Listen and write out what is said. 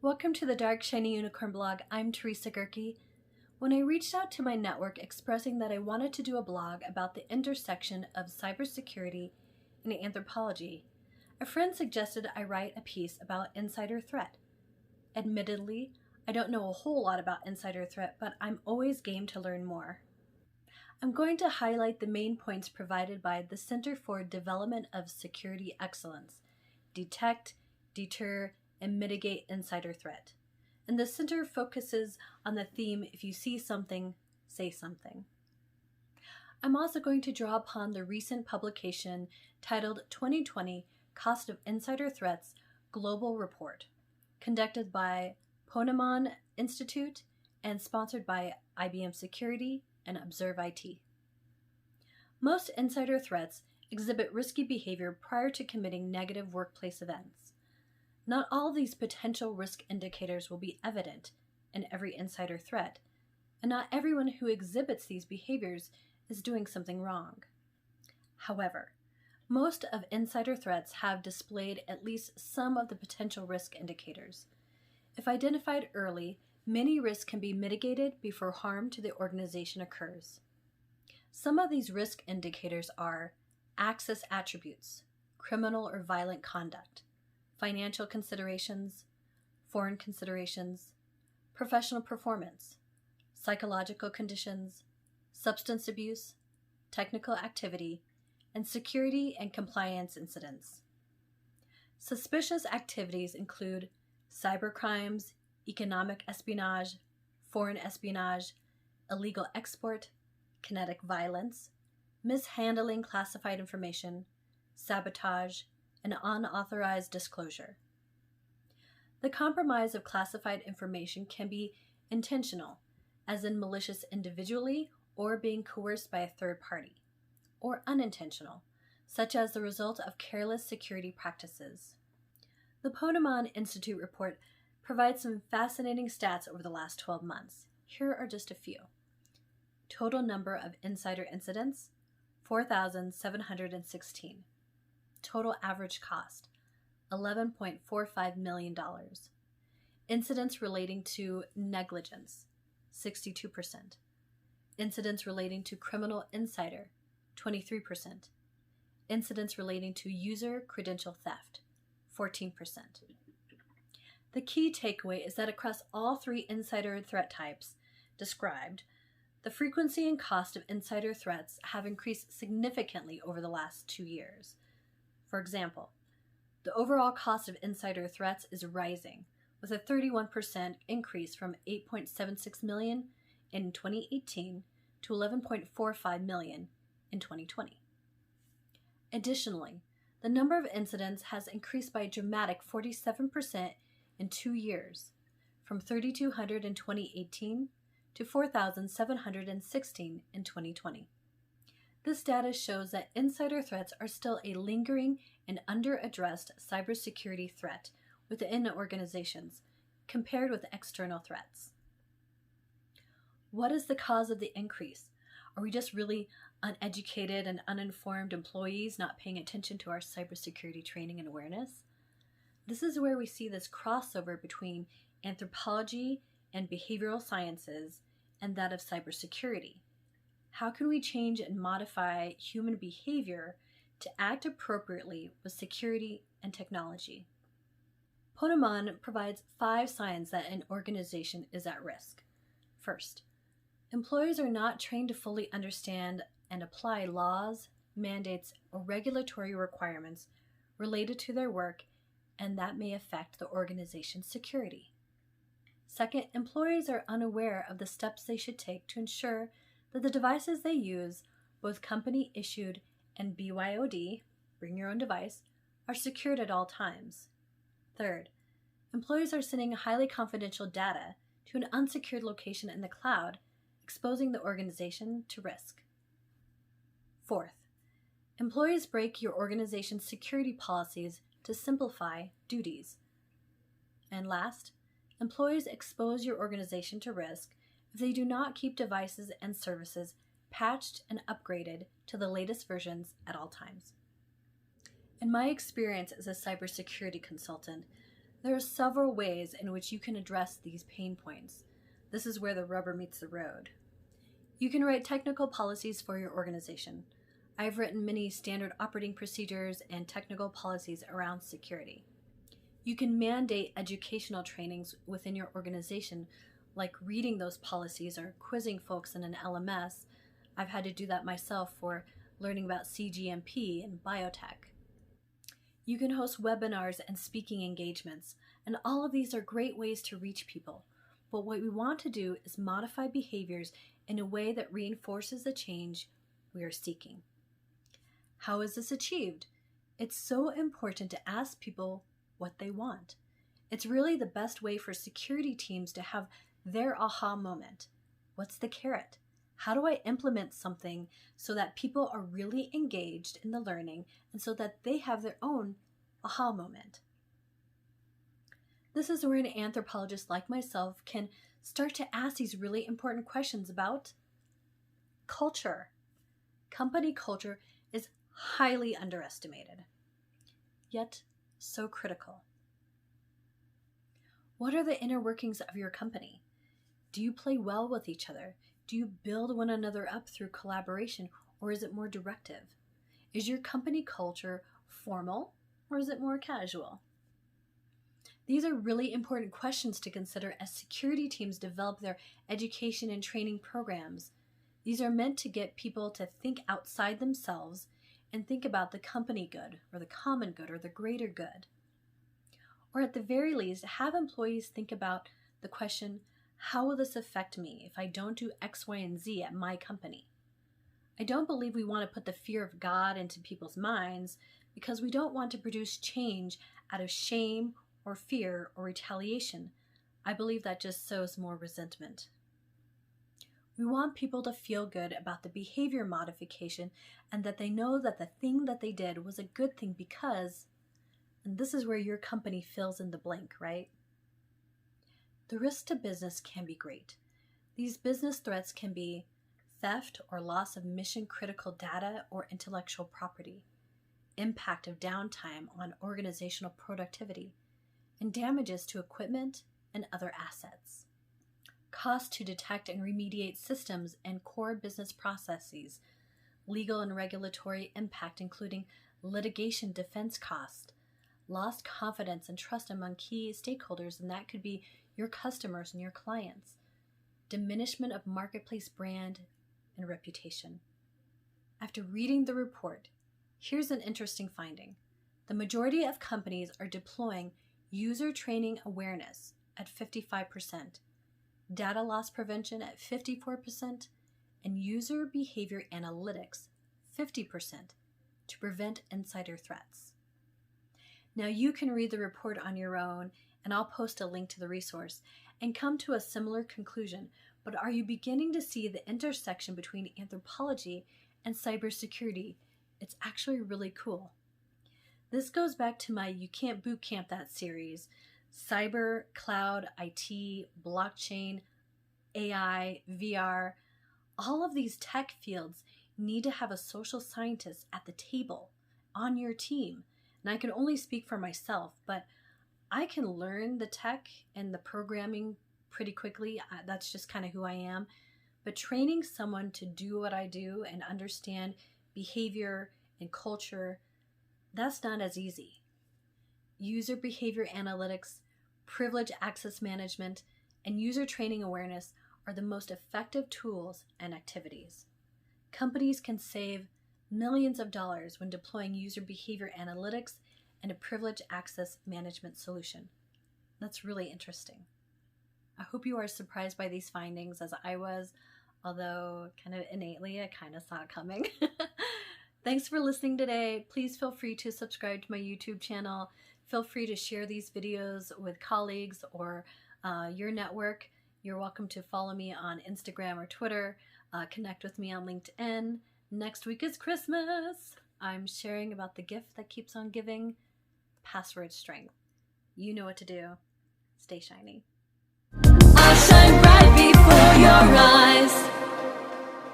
Welcome to the Dark Shiny Unicorn blog. I'm Teresa Gehrke. When I reached out to my network expressing that I wanted to do a blog about the intersection of cybersecurity and anthropology, a friend suggested I write a piece about insider threat. Admittedly, I don't know a whole lot about insider threat, but I'm always game to learn more. I'm going to highlight the main points provided by the Center for Development of Security Excellence: detect, deter, and mitigate insider threat. And the center focuses on the theme, if you see something, say something. I'm also going to draw upon the recent publication titled 2020 Cost of Insider Threats Global Report, conducted by Ponemon Institute and sponsored by IBM Security and Observe IT. Most insider threats exhibit risky behavior prior to committing negative workplace events. Not all of these potential risk indicators will be evident in every insider threat, and not everyone who exhibits these behaviors is doing something wrong. However, most of insider threats have displayed at least some of the potential risk indicators. If identified early, many risks can be mitigated before harm to the organization occurs. Some of these risk indicators are access attributes, criminal or violent conduct, financial considerations, foreign considerations, professional performance, psychological conditions, substance abuse, technical activity, and security and compliance incidents. Suspicious activities include cybercrimes, economic espionage, foreign espionage, illegal export, kinetic violence, mishandling classified information, sabotage, and unauthorized disclosure. The compromise of classified information can be intentional, as in malicious individually or being coerced by a third party, or unintentional, such as the result of careless security practices. The Ponemon Institute report provides some fascinating stats over the last 12 months. Here are just a few. Total number of insider incidents, 4,716. Total average cost, $11.45 million. Incidents relating to negligence, 62%. Incidents relating to criminal insider, 23%. Incidents relating to user credential theft, 14%. The key takeaway is that across all three insider threat types described, the frequency and cost of insider threats have increased significantly over the last 2 years. For example, the overall cost of insider threats is rising, with a 31% increase from $8.76 million in 2018 to $11.45 million in 2020. Additionally, the number of incidents has increased by a dramatic 47% in 2 years, from 3,200 in 2018 to 4,716 in 2020. This data shows that insider threats are still a lingering and under-addressed cybersecurity threat within organizations compared with external threats. What is the cause of the increase? Are we just really uneducated and uninformed employees not paying attention to our cybersecurity training and awareness? This is where we see this crossover between anthropology and behavioral sciences and that of cybersecurity. How can we change and modify human behavior to act appropriately with security and technology? Ponemon provides 5 signs that an organization is at risk. First, employees are not trained to fully understand and apply laws, mandates, or regulatory requirements related to their work, and that may affect the organization's security. Second, employees are unaware of the steps they should take to ensure that the devices they use, both company-issued and BYOD, bring your own device, are secured at all times. Third, employees are sending highly confidential data to an unsecured location in the cloud, exposing the organization to risk. Fourth, employees break your organization's security policies to simplify duties. And last, employees expose your organization to risk if they do not keep devices and services patched and upgraded to the latest versions at all times. In my experience as a cybersecurity consultant, There are several ways in which you can address these pain points. This is where the rubber meets the road. You can write technical policies for your organization. I've written many standard operating procedures and technical policies around security. You can mandate educational trainings within your organization, like reading those policies or quizzing folks in an LMS. I've had to do that myself for learning about CGMP and biotech. You can host webinars and speaking engagements, and all of these are great ways to reach people. But what we want to do is modify behaviors in a way that reinforces the change we are seeking. How is this achieved? It's so important to ask people what they want. It's really the best way for security teams to have their aha moment. What's the carrot? How do I implement something so that people are really engaged in the learning and so that they have their own aha moment? This is where an anthropologist like myself can start to ask these really important questions about culture. Company culture is highly underestimated, yet so critical. What are the inner workings of your company? Do you play well with each other? Do you build one another up through collaboration, or is it more directive? Is your company culture formal, or is it more casual? These are really important questions to consider as security teams develop their education and training programs. These are meant to get people to think outside themselves and think about the company good, or the common good, or the greater good. Or at the very least, have employees think about the question, how will this affect me if I don't do X, Y, and Z at my company? I don't believe we want to put the fear of God into people's minds because we don't want to produce change out of shame or fear or retaliation. I believe that just sows more resentment. We want people to feel good about the behavior modification and that they know that the thing that they did was a good thing because, and this is where your company fills in the blank, right? The risk to business can be great. These business threats can be theft or loss of mission-critical data or intellectual property, impact of downtime on organizational productivity, and damages to equipment and other assets. Cost to detect and remediate systems and core business processes, legal and regulatory impact including litigation defense cost, lost confidence and trust among key stakeholders, and that could be your customers and your clients, diminishment of marketplace brand and reputation. After reading the report, here's an interesting finding. The majority of companies are deploying user training awareness at 55%, data loss prevention at 54%, and user behavior analytics 50% to prevent insider threats. Now you can read the report on your own, and I'll post a link to the resource, and come to a similar conclusion, but are you beginning to see the intersection between anthropology and cybersecurity? It's actually really cool. This goes back to my You Can't Boot Camp That series. Cyber, cloud, IT, blockchain, AI, VR, all of these tech fields need to have a social scientist at the table on your team. And I can only speak for myself, but I can learn the tech and the programming pretty quickly. That's just kind of who I am. But training someone to do what I do and understand behavior and culture, that's not as easy. User behavior analytics, privilege access management, and user training awareness are the most effective tools and activities. Companies can save millions of dollars when deploying user behavior analytics and a privilege access management solution. That's really interesting. I hope you are surprised by these findings as I was, although kind of innately I kind of saw it coming. Thanks for listening today. Please feel free to subscribe to my YouTube channel. Feel free to share these videos with colleagues or your network. You're welcome to follow me on Instagram or Twitter. Connect with me on LinkedIn. Next week is Christmas. I'm sharing about the gift that keeps on giving, password strength. You know what to do. Stay shiny. I'll shine bright before your eyes.